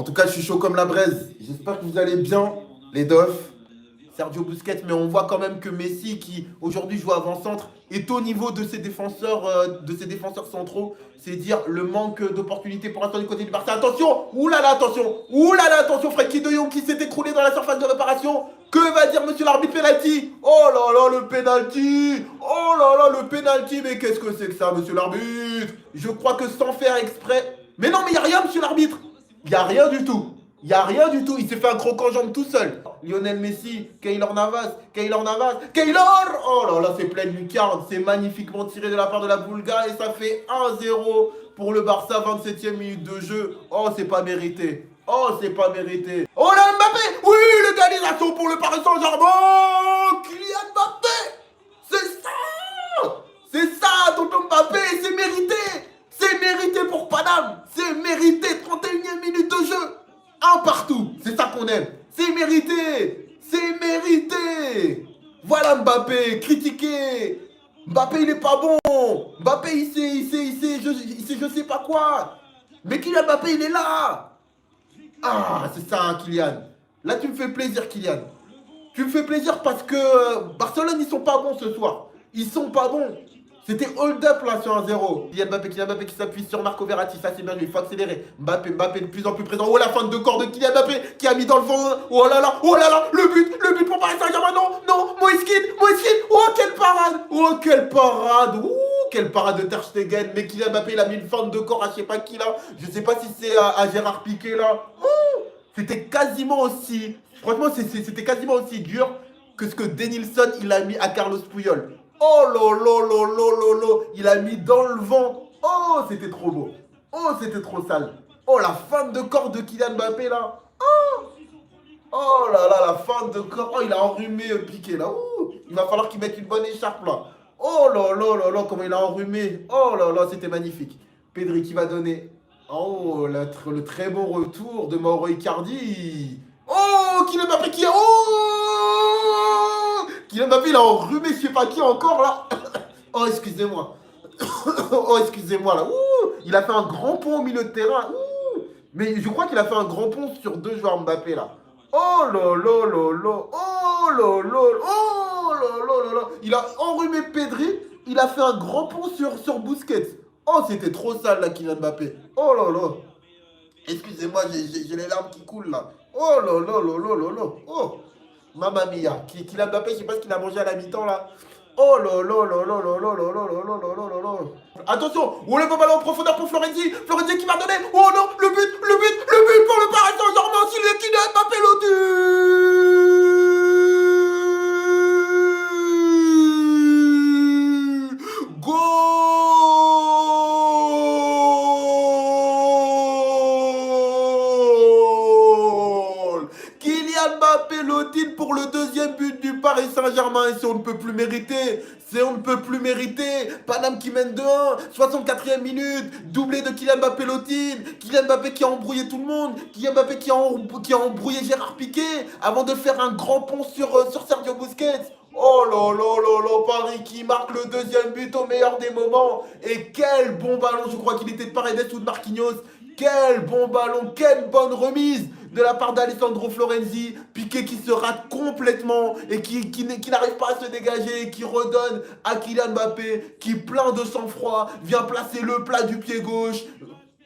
En tout cas, je suis chaud comme la braise. J'espère que vous allez bien, les Dofs. Sergio Busquets, mais on voit quand même que Messi, qui aujourd'hui joue avant-centre, est au niveau de ses défenseurs centraux. C'est dire le manque d'opportunités pour l'instant du côté du Barça. Attention, oulala, attention, Frenkie de Jong qui s'est écroulé dans la surface de réparation. Que va dire monsieur l'arbitre penalty? Oh là là, le penalty! Oh là là, le penalty! Mais qu'est-ce que c'est que ça, monsieur l'arbitre? Je crois que sans faire exprès. Mais non, mais il n'y a rien, monsieur l'arbitre! Il n'y a rien du tout. Il n'y a rien du tout. Il s'est fait un croc en jambe tout seul. Lionel Messi, Keylor Navas, Keylor! Oh là là, c'est pleine lucarne. C'est magnifiquement tiré de la part de la Bulgarie et ça fait 1-0 pour le Barça, 27e minute de jeu. Oh, c'est pas mérité. Oh, c'est pas mérité. Oh là, Mbappé! Oui, l'égalisation pour le Paris Saint-Germain! Kylian Mbappé! C'est ça! C'est ça, tonton Mbappé, c'est mérité! C'est mérité pour Paname! C'est mérité, 31e minute de jeu! Un partout, c'est ça qu'on aime. C'est mérité. C'est mérité. Voilà Mbappé, critiqué. Mbappé, il est pas bon. Mbappé, il sait je sais pas quoi. Mais Kylian Mbappé, il est là. Ah, c'est ça, hein, Kylian. Là, tu me fais plaisir, Kylian. Tu me fais plaisir parce que Barcelone, ils sont pas bons ce soir. Ils sont pas bons. C'était hold-up là sur 1-0. Kylian Mbappé qui s'appuie sur Marco Verratti. Ça c'est bien, il faut accélérer. Mbappé de plus en plus présent. Oh la fin de corps de Kylian Mbappé qui a mis dans le vent. Oh là là, le but pour Paris Saint-Germain. Non, Moïse Kean. Oh quelle parade. Ouh, quelle parade de Ter Stegen. Mais Kylian Mbappé il a mis une fin de corps à je sais pas qui là. Je sais pas si c'est à Gérard Piqué là. Ouh, c'était quasiment aussi. Franchement, c'était quasiment aussi dur que ce que Denilson il a mis à Carlos Puyol. Oh lolo, il a mis dans le vent. Oh, c'était trop beau. Oh, c'était trop sale. Oh, la fin de corps de Kylian Mbappé là. Oh là là, la fin de corps. Oh, il a enrhumé Piqué là. Ouh, il va falloir qu'il mette une bonne écharpe là. Oh là, comment il a enrhumé. Oh là là, c'était magnifique. Pedri qui va donner. Oh, le très bon retour de Mauro Icardi. Oh, Kylian Mbappé qui a... Oh, Kylian Mbappé, il a enrhumé je sais pas qui encore là. Oh, excusez-moi. Oh, excusez-moi là. Ouh, il a fait un grand pont au milieu de terrain. Ouh, mais je crois qu'il a fait un grand pont sur deux joueurs Mbappé là. Oh là là là là. Oh là là. Oh là là là là. Il a enrhumé Pedri. Il a fait un grand pont sur Busquets. Oh, c'était trop sale là, Kylian Mbappé. Oh là là. Excusez-moi, j'ai les larmes qui coulent là. Oh là là là là là là. Oh, mamma mia. Kylian Mbappé, je sais pas ce qu'il a mangé à la mi-temps là. Oh là là là là là là là là là là là là là. Attention, on lève un ballon en profondeur pour Florenzi. Florenzi qui va donner. Oh non, le but pour le Paris Saint-Germain. S'il est Kylian Mbappé le but. Goal. Kylian Mbappé Lotine pour le deuxième but du Paris Saint-Germain. Et si on ne peut plus mériter, Paname qui mène 2-1, 64e minute, doublé de Kylian Mbappé Lotine. Kylian Mbappé qui a embrouillé tout le monde. Kylian Mbappé qui a embrouillé Gérard Piqué avant de faire un grand pont sur Sergio Busquets. Oh là là là là, Paris qui marque le deuxième but au meilleur des moments. Et quel bon ballon, je crois qu'il était de Paredes ou de Marquinhos. Quel bon ballon, quelle bonne remise de la part d'Alessandro Florenzi. Piqué qui se rate complètement et qui n'arrive pas à se dégager, qui redonne à Kylian Mbappé, qui plein de sang-froid vient placer le plat du pied gauche.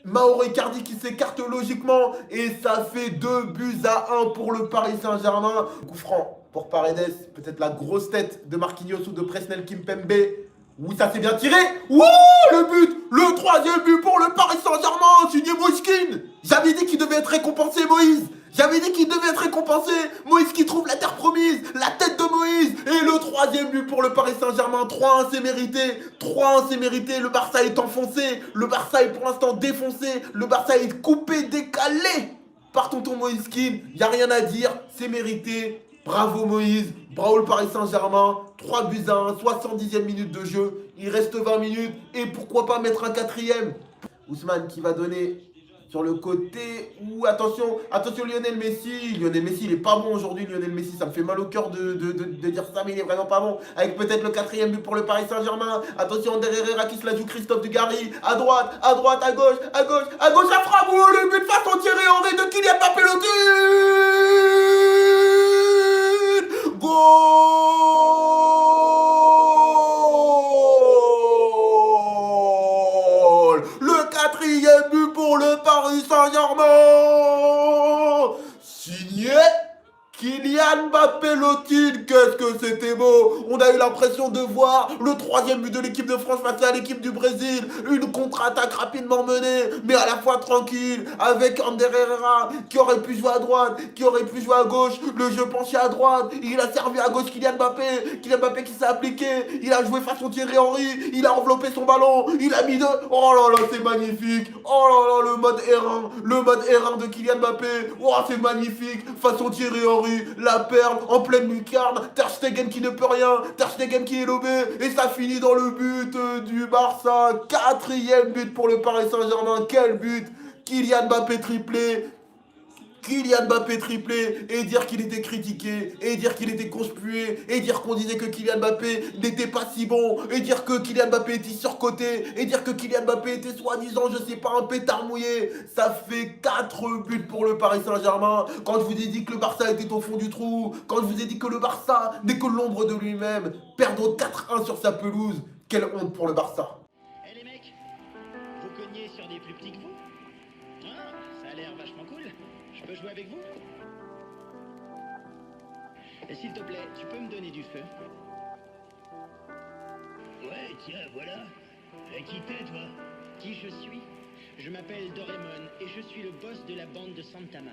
Mauro Icardi qui s'écarte logiquement et ça fait 2-1 pour le Paris Saint-Germain. Coup franc pour Paredes, peut-être la grosse tête de Marquinhos ou de Presnel Kimpembe. Oui, ça s'est bien tiré. Wouh, le troisième but pour le Paris Saint-Germain, signé Moïse Kean. J'avais dit qu'il devait être récompensé, Moïse. Moïse qui trouve la terre promise, la tête de Moïse. Et le troisième but pour le Paris Saint-Germain, 3-1, c'est mérité. Le Barça est enfoncé, le Barça est pour l'instant défoncé, le Barça est coupé, décalé par tonton Moïse Kean. Y a rien à dire, c'est mérité. Bravo Moïse, bravo le Paris Saint-Germain, 3-1, 70e minute de jeu, il reste 20 minutes et pourquoi pas mettre un quatrième. Ousmane qui va donner Sur le côté où, attention, attention Lionel Messi. Lionel Messi, il est pas bon aujourd'hui, Lionel Messi. Ça me fait mal au cœur de dire ça, mais il est vraiment pas bon. Avec peut-être le quatrième but pour le Paris Saint-Germain. Attention, derrière Herrera qui se la joue, Christophe Dugarry. À droite, à droite, à gauche, à gauche, à gauche, la frappe. Oh, le but façon Thierry Henry de Kylian Mbappé, le but. Goal. Le quatrième but pour le Paris Saint-Germain. Signé Kylian Mbappé Lotine, qu'est-ce que c'était beau! On a eu l'impression de voir le troisième but de l'équipe de France face à l'équipe du Brésil. Une contre-attaque rapidement menée, mais à la fois tranquille, avec Ander Herrera qui aurait pu jouer à droite, qui aurait pu jouer à gauche. Le jeu penché à droite, il a servi à gauche Kylian Mbappé. Kylian Mbappé qui s'est appliqué, il a joué façon Thierry Henry, il a enveloppé son ballon, il a mis deux. Oh là là, c'est magnifique! Oh là là, le mode R1 de Kylian Mbappé. Oh, c'est magnifique! Façon Thierry Henry. La perle en pleine lucarne, Ter Stegen qui ne peut rien, Ter Stegen qui est lobé, et ça finit dans le but du Barça. Quatrième but pour le Paris Saint-Germain, quel but! Kylian Mbappé triplé, Kylian Mbappé triplé, et dire qu'il était critiqué, et dire qu'il était conspué, et dire qu'on disait que Kylian Mbappé n'était pas si bon, et dire que Kylian Mbappé était surcoté, et dire que Kylian Mbappé était soi-disant, je sais pas, un pétard mouillé. Ça fait 4 buts pour le Paris Saint-Germain. Quand je vous ai dit que le Barça était au fond du trou, quand je vous ai dit que le Barça n'est que l'ombre de lui-même, perdre 4-1 sur sa pelouse, quelle honte pour le Barça. Eh les mecs, vous cognez sur des plus petits que vous? Ah, ça a l'air vachement cool. Je peux jouer avec vous? Et s'il te plaît, tu peux me donner du feu? Ouais, tiens, voilà. Qui t'es, toi? Qui je suis? Je m'appelle Doraemon et je suis le boss de la bande de Santama.